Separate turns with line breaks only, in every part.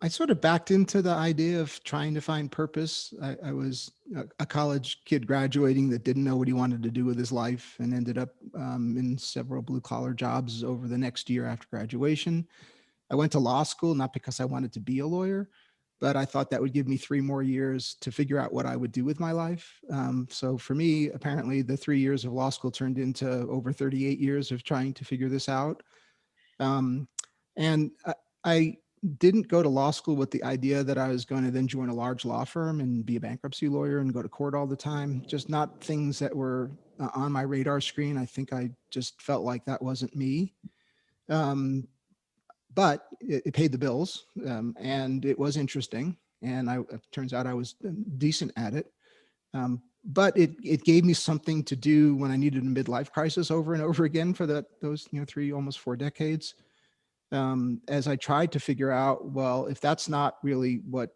I sort of backed into the idea of trying to find purpose. I was a college kid graduating that didn't know what he wanted to do with his life and ended up in several blue collar jobs over the next year after graduation. I went to law school, not because I wanted to be a lawyer, but I thought that would give me 3 more years to figure out what I would do with my life. So for me, apparently the 3 years of law school turned into over 38 years of trying to figure this out. Um, and I didn't go to law school with the idea that I was going to then join a large law firm and be a bankruptcy lawyer and go to court all the time. Just not things that were on my radar screen. I think I just felt like that wasn't me. Um, but it paid the bills, and it was interesting. And it turns out I was decent at it. But it gave me something to do when I needed a midlife crisis over and over again for those 3, almost 4 decades. As I tried to figure out, well, if that's not really what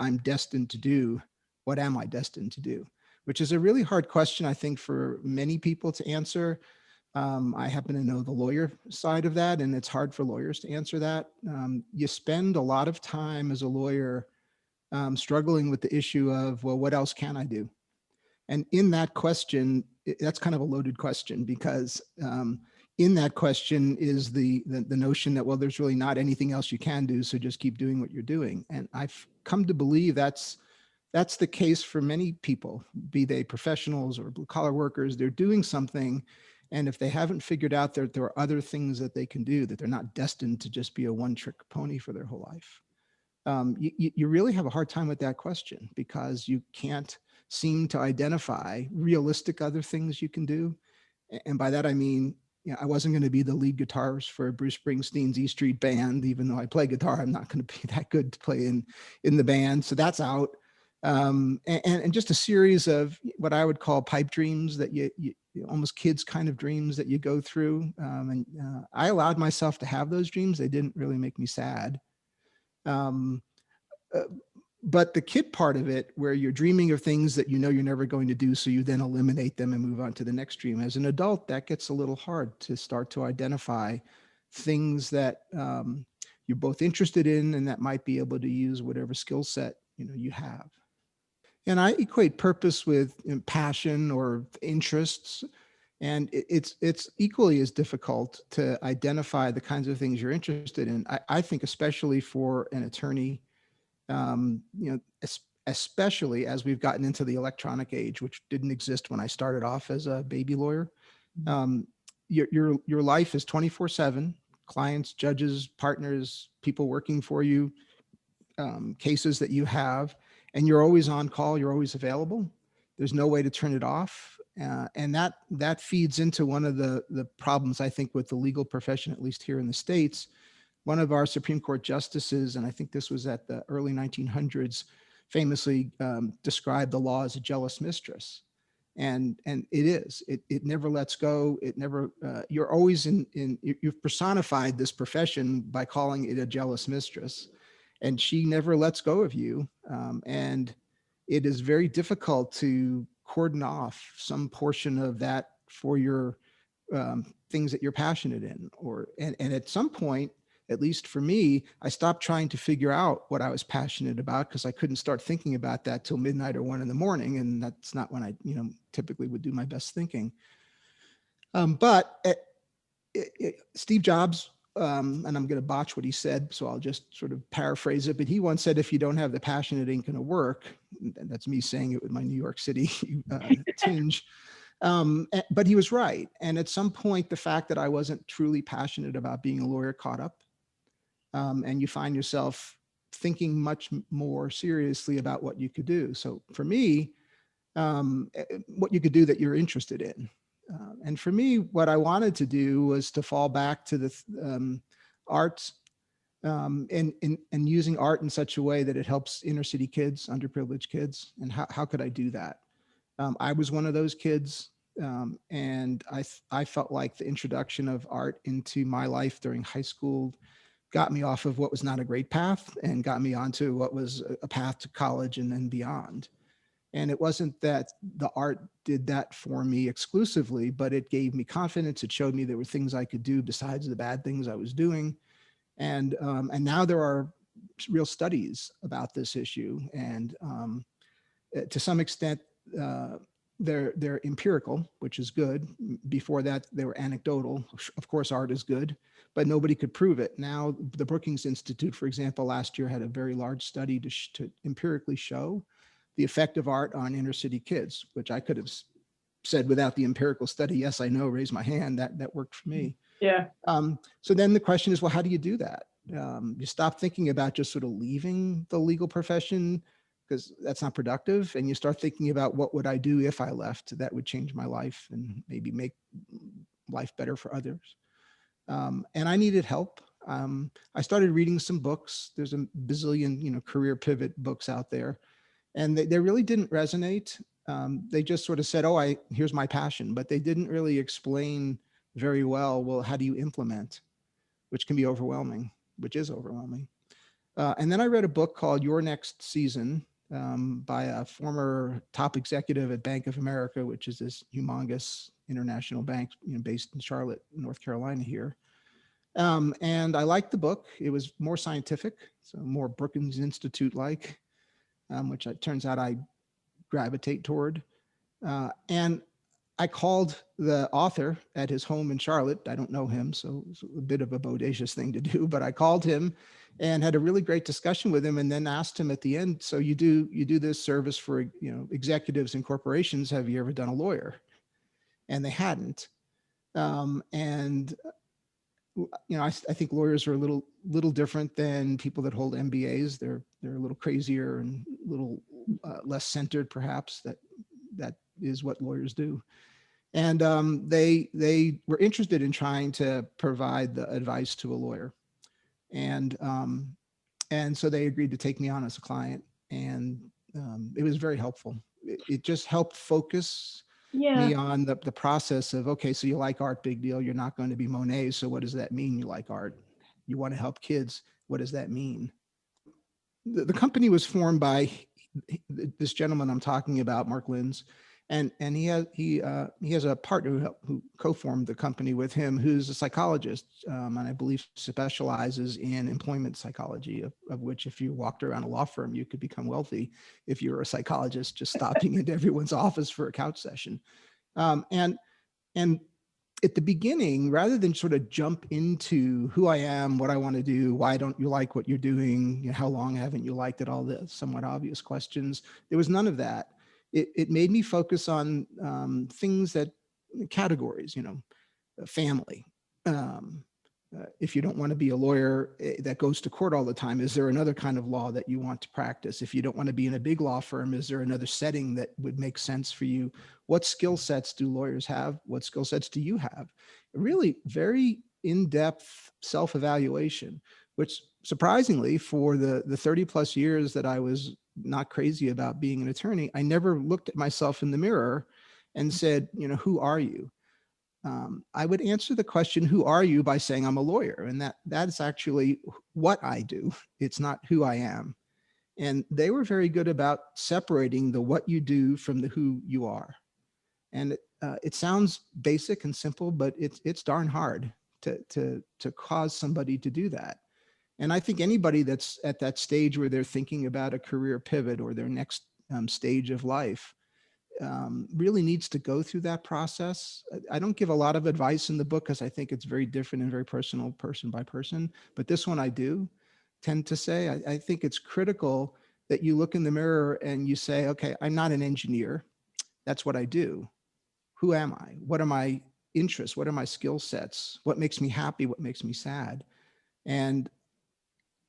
I'm destined to do, what am I destined to do? Which is a really hard question, I think, for many people to answer. I happen to know the lawyer side of that, and it's hard for lawyers to answer that. You spend a lot of time as a lawyer struggling with the issue of, well, what else can I do? And in that question, that's kind of a loaded question because in that question is the notion that, well, there's really not anything else you can do, so just keep doing what you're doing. And I've come to believe that's the case for many people, be they professionals or blue collar workers. They're doing something, and if they haven't figured out that there are other things that they can do, that they're not destined to just be a one-trick pony for their whole life. You really have a hard time with that question because you can't seem to identify realistic other things you can do. And by that, I mean, I wasn't going to be the lead guitarist for Bruce Springsteen's E Street Band, even though I play guitar. I'm not going to be that good to play in the band. So that's out. And just a series of what I would call pipe dreams that you almost kids kind of dreams that you go through. And I allowed myself to have those dreams. They didn't really make me sad. Um, uh, but the kid part of it, where you're dreaming of things that you know you're never going to do, so you then eliminate them and move on to the next dream. As an adult, that gets a little hard to start to identify things that you're both interested in and that might be able to use whatever skill set you have. And I equate purpose with passion or interests. And it's equally as difficult to identify the kinds of things you're interested in. I think especially for an attorney, especially as we've gotten into the electronic age, which didn't exist when I started off as a baby lawyer. Um, your life is 24/7. Clients, judges, partners, people working for you, cases that you have, and you're always on call. You're always available. There's no way to turn it off, and that feeds into one of the problems I think with the legal profession, at least here in the States. One of our Supreme Court justices, and I think this was at the early 1900s, famously described the law as a jealous mistress. And it is. It never lets go. It never. You're always you've personified this profession by calling it a jealous mistress, and she never lets go of you. And it is very difficult to cordon off some portion of that for your things that you're passionate in. And at some point, at least for me, I stopped trying to figure out what I was passionate about because I couldn't start thinking about that till midnight or 1 in the morning. And that's not when I, typically would do my best thinking. But Steve Jobs, and I'm going to botch what he said, so I'll just sort of paraphrase it. But he once said, if you don't have the passion, it ain't going to work. And that's me saying it with my New York City tinge. But he was right. And at some point, the fact that I wasn't truly passionate about being a lawyer caught up. And you find yourself thinking much more seriously about what you could do. So for me, what you could do that you're interested in. And for me, what I wanted to do was to fall back to the arts and using art in such a way that it helps inner city kids, underprivileged kids. And how could I do that? I was one of those kids. And I felt like the introduction of art into my life during high school got me off of what was not a great path and got me onto what was a path to college and then beyond. And it wasn't that the art did that for me exclusively, but it gave me confidence. It showed me there were things I could do besides the bad things I was doing. And now there are real studies about this issue, and to some extent, uh, they're empirical, which is good. Before that, they were anecdotal. Of course, art is good, but nobody could prove it. Now, the Brookings Institute, for example, last year had a very large study to empirically show the effect of art on inner city kids, which I could have said without the empirical study, yes, I know, raise my hand. That worked for me.
Yeah.
So then the question is, well, how do you do that? You stop thinking about just sort of leaving the legal profession, because that's not productive, and you start thinking about what would I do if I left that would change my life and maybe make life better for others. And I needed help. I started reading some books. There's a bazillion, career pivot books out there, and they really didn't resonate. They just sort of said, "Oh, here's my passion," but they didn't really explain very well. Well, how do you implement? Which can be overwhelming, which is overwhelming. And then I read a book called Your Next Season, by a former top executive at Bank of America, which is this humongous international bank, based in Charlotte, North Carolina here. And I liked the book. It was more scientific, so more Brookings Institute like, which it turns out I gravitate toward. And I called the author at his home in Charlotte. I don't know him, so it's a bit of a bodacious thing to do, but I called him and had a really great discussion with him, and then asked him at the end, so you do this service for, executives and corporations. Have you ever done a lawyer? And they hadn't. And I think lawyers are a little different than people that hold MBAs. They're a little crazier and a little less centered, perhaps. That is what lawyers do. And they were interested in trying to provide the advice to a lawyer, and so they agreed to take me on as a client, and it was very helpful. It just helped focus me
Yeah.
on the process of, okay, so you like art, big deal. You're not going to be Monet, so what does that mean? You like art. You want to help kids. What does that mean? The company was formed by this gentleman I'm talking about, Mark Linz, and he has a partner who co-formed the company with him, who's a psychologist, and I believe specializes in employment psychology, of which, if you walked around a law firm, you could become wealthy if you were a psychologist just stopping into everyone's office for a couch session. And at the beginning, rather than sort of jump into who I am, what I want to do, why don't you like what you're doing, how long haven't you liked it, all the somewhat obvious questions, there was none of that. It made me focus on things that, categories, family. Um, if you don't want to be a lawyer that goes to court all the time, is there another kind of law that you want to practice? If you don't want to be in a big law firm, is there another setting that would make sense for you? What skill sets do lawyers have? What skill sets do you have? Really very in-depth self-evaluation, which surprisingly, for the 30 plus years that I was not crazy about being an attorney, I never looked at myself in the mirror and said, who are you? I would answer the question, who are you, by saying I'm a lawyer. And that's actually what I do. It's not who I am. And they were very good about separating the what you do from the who you are. And it sounds basic and simple, but it's darn hard to cause somebody to do that. And I think anybody that's at that stage where they're thinking about a career pivot or their next stage of life, really needs to go through that process. I don't give a lot of advice in the book because I think it's very different and very personal, person by person. But this one I do tend to say, I think it's critical that you look in the mirror and you say, okay, I'm not an engineer. That's what I do. Who am I? What are my interests? What are my skill sets? What makes me happy? What makes me sad? And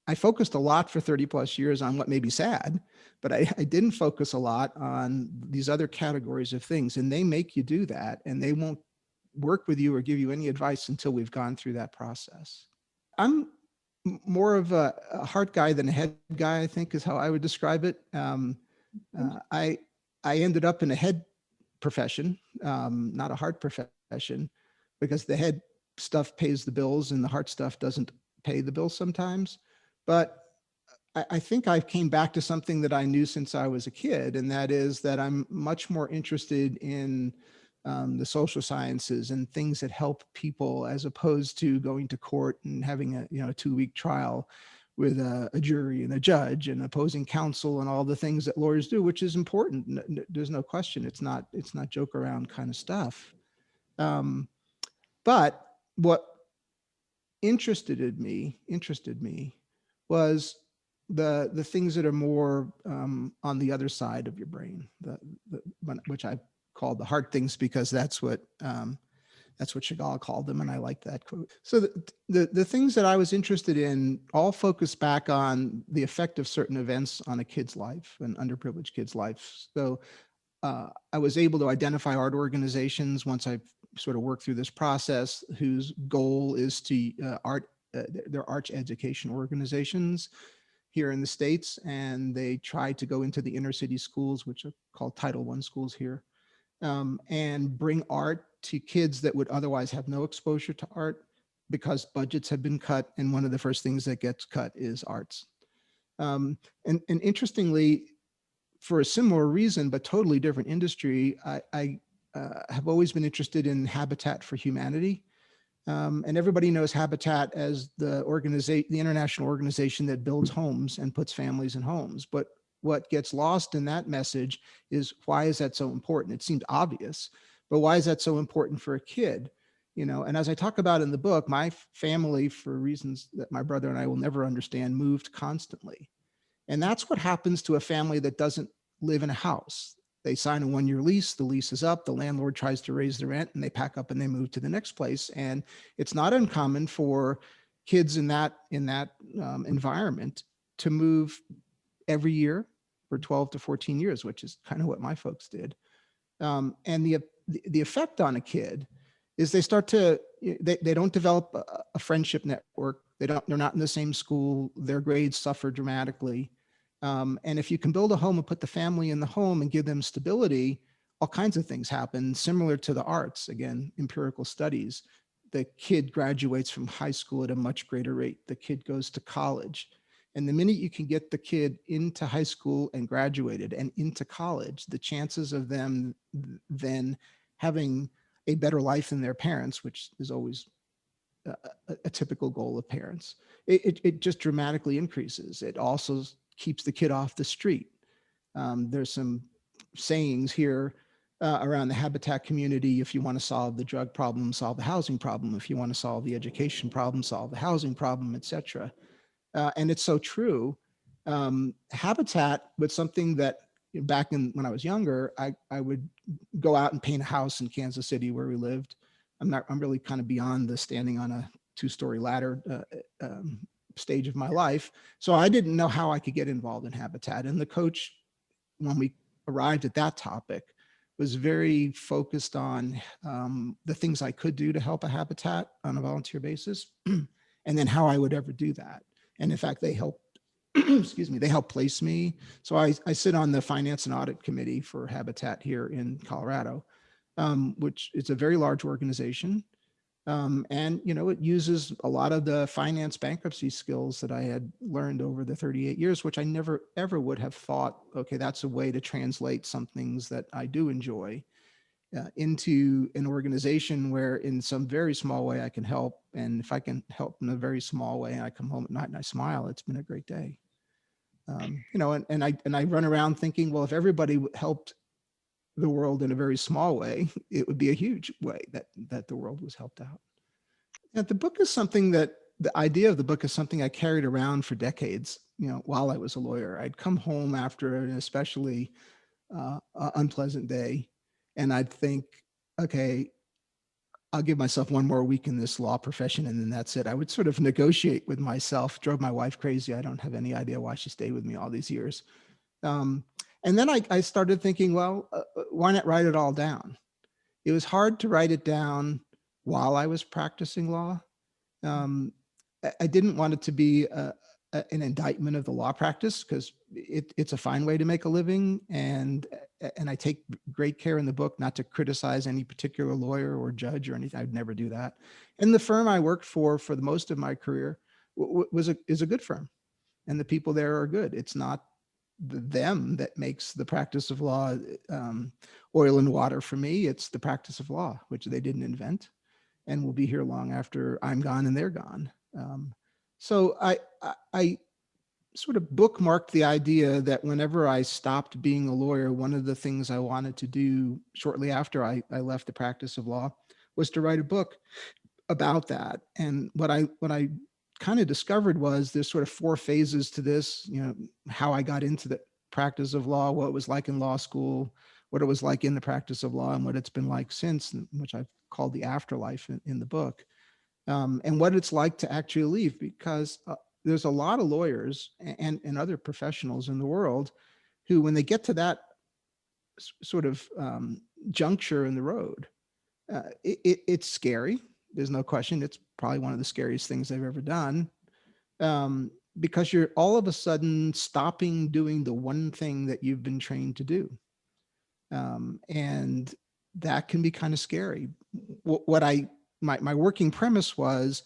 I focused a lot for 30 plus years on what made me sad, but I didn't focus a lot on these other categories of things. And they make you do that, and they won't work with you or give you any advice until we've gone through that process. I'm more of a heart guy than a head guy, I think is how I would describe it. I ended up in a head profession, not a heart profession, because the head stuff pays the bills and the heart stuff doesn't pay the bills sometimes. But I think I came back to something that I knew since I was a kid, and that is that I'm much more interested in the social sciences and things that help people, as opposed to going to court and having a 2-week trial, with a jury and a judge and opposing counsel and all the things that lawyers do, which is important. There's no question. It's not joke around kind of stuff. Um, but what interested me was the things that are more on the other side of your brain, which I called the hard things, because that's what Chagall called them, and I like that quote. So the things that I was interested in all focus back on the effect of certain events on a kid's life, an underprivileged kid's life. So I was able to identify art organizations once I sort of worked through this process, whose goal is to they're arts education organizations here in the States, and they try to go into the inner city schools, which are called Title I schools here, and bring art to kids that would otherwise have no exposure to art because budgets have been cut. And one of the first things that gets cut is arts. And interestingly, for a similar reason, but totally different industry, I have always been interested in Habitat for Humanity. And everybody knows Habitat as the international organization that builds homes and puts families in homes. But what gets lost in that message is, why is that so important? It seemed obvious, but why is that so important for a kid? And as I talk about in the book, my family, for reasons that my brother and I will never understand, moved constantly. And that's what happens to a family that doesn't live in a house. They sign a one-year lease, the lease is up, the landlord tries to raise the rent, and they pack up and they move to the next place. And it's not uncommon for kids in that environment to move every year for 12 to 14 years, which is kind of what my folks did. And the effect on a kid is they don't develop a friendship network. They're not in the same school. Their grades suffer dramatically. And if you can build a home and put the family in the home and give them stability, all kinds of things happen, similar to the arts. Again, empirical studies. The kid graduates from high school at a much greater rate. The kid goes to college. And the minute you can get the kid into high school and graduated and into college, the chances of them then having a better life than their parents, which is always a typical goal of parents, it just dramatically increases. It also keeps the kid off the street. There's some sayings here around the Habitat community: if you want to solve the drug problem, solve the housing problem. If you want to solve the education problem, solve the housing problem, etc. And it's so true. Habitat was something that back when I was younger, I would go out and paint a house in Kansas City where we lived. I'm really kind of beyond the standing on a two-story ladder stage of my life. So I didn't know how I could get involved in Habitat. And the coach, when we arrived at that topic, was very focused on the things I could do to help a Habitat on a volunteer basis, and then how I would ever do that. And in fact, they helped, excuse me, they helped place me. So I sit on the finance and audit committee for Habitat here in Colorado, which is a very large organization. And, it uses a lot of the finance bankruptcy skills that I had learned over the 38 years, which I never, ever would have thought, okay, that's a way to translate some things that I do enjoy into an organization where in some very small way I can help. And if I can help in a very small way and I come home at night and I smile, it's been a great day. And I run around thinking, well, if everybody helped the world in a very small way, it would be a huge way that the world was helped out. And the book is something that the idea of the book is something I carried around for decades, while I was a lawyer. I'd come home after an especially unpleasant day, and I'd think, okay, I'll give myself one more week in this law profession, and then that's it. I would sort of negotiate with myself, drove my wife crazy. I don't have any idea why she stayed with me all these years. And then I started thinking, well, why not write it all down? It was hard to write it down while I was practicing law. I didn't want it to be an indictment of the law practice, because it's a fine way to make a living. And I take great care in the book not to criticize any particular lawyer or judge or anything. I'd never do that. And the firm I worked for the most of my career is a good firm. And the people there are good. It's not them that makes the practice of law oil and water for me. It's the practice of law, which they didn't invent and will be here long after I'm gone and they're gone. So I sort of bookmarked the idea that whenever I stopped being a lawyer, one of the things I wanted to do shortly after I left the practice of law was to write a book about that. And what I kind of discovered was there's sort of four phases to this, how I got into the practice of law, what it was like in law school, what it was like in the practice of law, and what it's been like since, which I've called the afterlife in the book, and what it's like to actually leave, because there's a lot of lawyers and other professionals in the world who, when they get to that sort of juncture in the road, it's scary. There's no question. It's probably one of the scariest things they've ever done, because you're all of a sudden stopping doing the one thing that you've been trained to do. And that can be kind of scary. My working premise was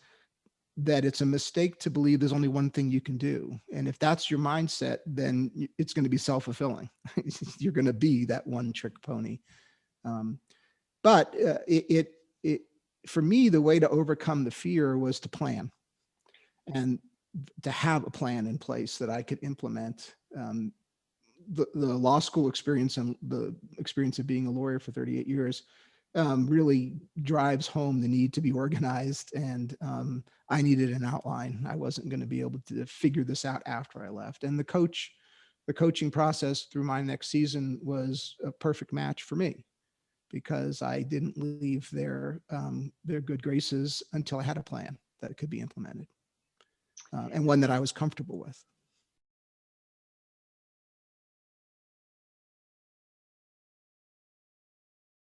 that it's a mistake to believe there's only one thing you can do. And if that's your mindset, then it's going to be self-fulfilling. You're going to be that one trick pony. But for me, the way to overcome the fear was to plan and to have a plan in place that I could implement. The law school experience and the experience of being a lawyer for 38 years really drives home the need to be organized. And I needed an outline. I wasn't going to be able to figure this out after I left. And the coaching process through my next season was a perfect match for me, because I didn't leave their good graces until I had a plan that could be implemented, and one that I was comfortable with.